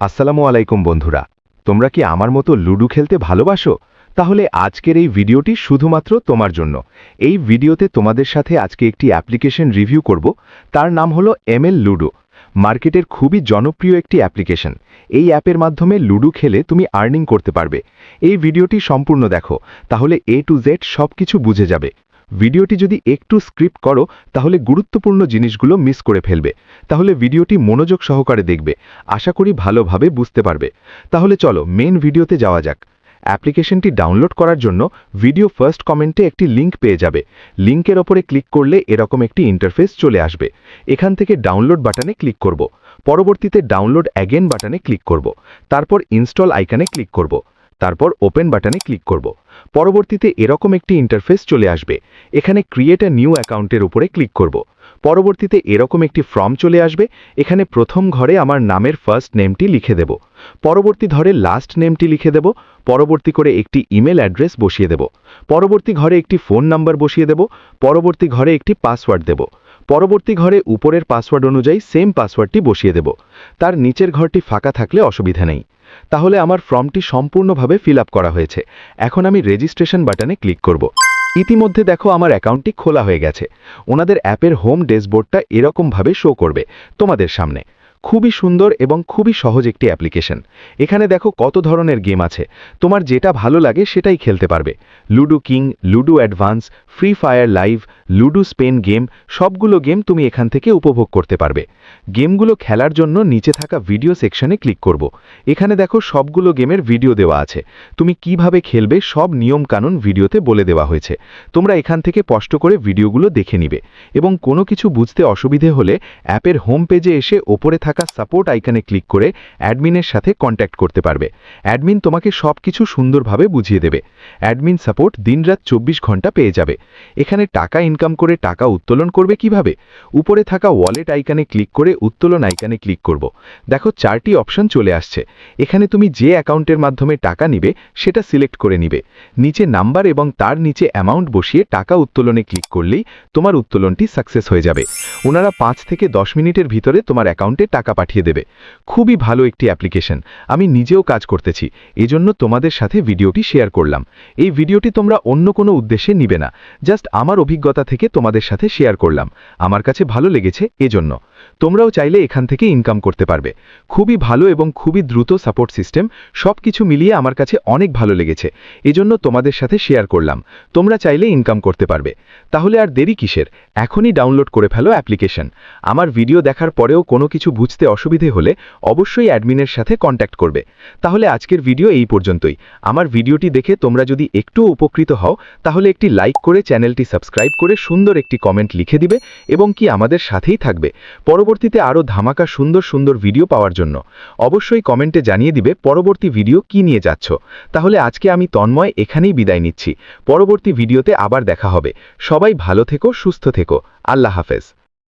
আসসালামু আলাইকুম বন্ধুরা, তোমরা কি আমার মতো লুডো খেলতে ভালোবাসো? তাহলে আজকের এই ভিডিওটি শুধুমাত্র তোমার জন্য। এই ভিডিওতে তোমাদের সাথে আজকে একটি অ্যাপ্লিকেশন রিভিউ করব। তার নাম হলো এমএল লুডো। মার্কেটের খুবই জনপ্রিয় একটি অ্যাপ্লিকেশন। এই অ্যাপের মাধ্যমে লুডো খেলে তুমি আর্নিং করতে পারবে। এই ভিডিওটি সম্পূর্ণ দেখো, তাহলে এ টু জেড সবকিছু বুঝে যাবে। ভিডিওটি যদি একটু স্ক্রিপ্ট করো তাহলে গুরুত্বপূর্ণ জিনিসগুলো মিস করে ফেলবে। তাহলে ভিডিওটি মনোযোগ সহকারে দেখবে, আশা করি ভালোভাবে বুঝতে পারবে। তাহলে চলো মেইন ভিডিওতে যাওয়া যাক। অ্যাপ্লিকেশনটি ডাউনলোড করার জন্য ভিডিও ফার্স্ট কমেন্টে একটি লিঙ্ক পেয়ে যাবে। লিঙ্কের ওপরে ক্লিক করলে এরকম একটি ইন্টারফেস চলে আসবে। এখান থেকে ডাউনলোড বাটনে ক্লিক করব। পরবর্তীতে ডাউনলোড অ্যাগেন বাটনে ক্লিক করব। তারপর ইনস্টল আইকনে ক্লিক করব। তারপর ওপেন বাটনে ক্লিক করব। পরবর্তীতে এরকম একটি ইন্টারফেস চলে আসবে। এখানে ক্রিয়েট আ নিউ অ্যাকাউন্টের উপরে ক্লিক করব। পরবর্তীতে এরকম একটি ফর্ম চলে আসবে। এখানে প্রথম ঘরে আমার নামের ফার্স্ট নেমটি লিখে দেব। পরবর্তী ঘরে লাস্ট নেমটি লিখে দেব। পরবর্তী করে একটি ইমেল অ্যাড্রেস বসিয়ে দেব। পরবর্তী ঘরে একটি ফোন নাম্বার বসিয়ে দেব। পরবর্তী ঘরে একটি পাসওয়ার্ড দেব। পরবর্তী ঘরে উপরের পাসওয়ার্ড অনুযায়ী সেম পাসওয়ার্ডটি বসিয়ে দেব। তার নিচের ঘরটি ফাঁকা থাকলে অসুবিধা নেই। তাহলে আমার ফর্মটি সম্পূর্ণভাবে ফিল আপ করা হয়েছে। এখন আমি রেজিস্ট্রেশন বাটনে ক্লিক করব। ইতিমধ্যে দেখো আমার অ্যাকাউন্টটি খোলা হয়ে গেছে। ওনাদের অ্যাপের হোম ড্যাশবোর্ডটা এরকমভাবে শো করবে তোমাদের সামনে। খুবই সুন্দর এবং খুবই সহজ একটি অ্যাপ্লিকেশন। এখানে দেখো কত ধরনের গেম আছে। তোমার যেটা ভালো লাগে সেটাই খেলতে পারবে। Ludo king, ludo advance, free fire live, ludo Spain game, সবগুলো গেম তুমি এখান থেকে উপভোগ করতে পারবে। গেমগুলো খেলার জন্য নিচে থাকা ভিডিও সেকশনে ক্লিক করব। এখানে দেখো সবগুলো গেমের ভিডিও দেওয়া আছে। তুমি কিভাবে খেলবে সব নিয়ম কানুন ভিডিওতে বলে দেওয়া হয়েছে। তোমরা এখান থেকে স্পষ্ট করে ভিডিওগুলো দেখে নিবে এবং কোনো কিছু বুঝতে অসুবিধে হলে অ্যাপের হোম পেজে এসে ওপরে থাকা সাপোর্ট আইকনে ক্লিক করে অ্যাডমিনের সাথে কন্ট্যাক্ট করতে পারবে। অ্যাডমিন তোমাকে সবকিছু সুন্দরভাবে বুঝিয়ে দেবে। অ্যাডমিন সাপোর্ট দিনরাত 24 ঘন্টা পেয়ে যাবে। এখানে টাকা ইনকাম করে টাকা উত্তোলন করবে কিভাবে? উপরে থাকা ওয়ালেট আইকনে ক্লিক করে উত্তোলন আইকনে ক্লিক করব। দেখো 4টি অপশন চলে আসছে। এখানে তুমি যে অ্যাকাউন্টের মাধ্যমে টাকা নিবে সেটা সিলেক্ট করে নিবে। নিচে নাম্বার এবং তার নিচে অ্যামাউন্ট বসিয়ে টাকা উত্তোলনে ক্লিক করলেই তোমার উত্তোলনটি সাকসেস হয়ে যাবে। ওনারা 5 থেকে 10 মিনিটের ভিতরে তোমার অ্যাকাউন্টে টাকা পাঠিয়ে দেবে। খুবই ভালো একটি অ্যাপ্লিকেশন। আমি নিজেও কাজ করতেছি, এজন্য তোমাদের সাথে ভিডিওটি শেয়ার করলাম। এই ভিডিওটি তোমরা অন্য কোনো উদ্দেশ্যে নিবে না, জাস্ট আমার অভিজ্ঞতা থেকে তোমাদের সাথে শেয়ার করলাম। আমার কাছে ভালো লেগেছে এজন্য। তোমরাও চাইলে এখান থেকে ইনকাম করতে পারবে। খুবই ভালো এবং খুবই দ্রুত সাপোর্ট সিস্টেম, সবকিছু মিলিয়ে আমার কাছে অনেক ভালো লেগেছে, এজন্য তোমাদের সাথে শেয়ার করলাম। তোমরা চাইলে ইনকাম করতে পারবে। তাহলে আর দেরি কিসের? এখনই ডাউনলোড করে ফেলো অ্যাপ্লিকেশন। আমার ভিডিও দেখার পরেও কোনো কিছু বুঝতে অসুবিধে হলে অবশ্যই অ্যাডমিনের সাথে কন্ট্যাক্ট করবে। তাহলে আজকের ভিডিও এই পর্যন্তই। আমার ভিডিওটি দেখে তোমরা যদি একটুও উপকৃত হও তাহলে একটি লাইক করে চ্যানেলটি সাবস্ক্রাইব করে সুন্দর একটি কমেন্ট লিখে দিবে এবং কি আমাদের সাথেই থাকবে পরবর্তীতে আরও ধামাকা সুন্দর সুন্দর ভিডিও পাওয়ার জন্য। অবশ্যই কমেন্টে জানিয়ে দিবে পরবর্তী ভিডিও কি নিয়ে যাচ্ছ। তাহলে আজকে আমি তন্ময় এখানেই বিদায় নিচ্ছি। পরবর্তী ভিডিওতে আবার দেখা হবে। সবাই ভালো থেকো, সুস্থ থেকো। আল্লাহ হাফেজ।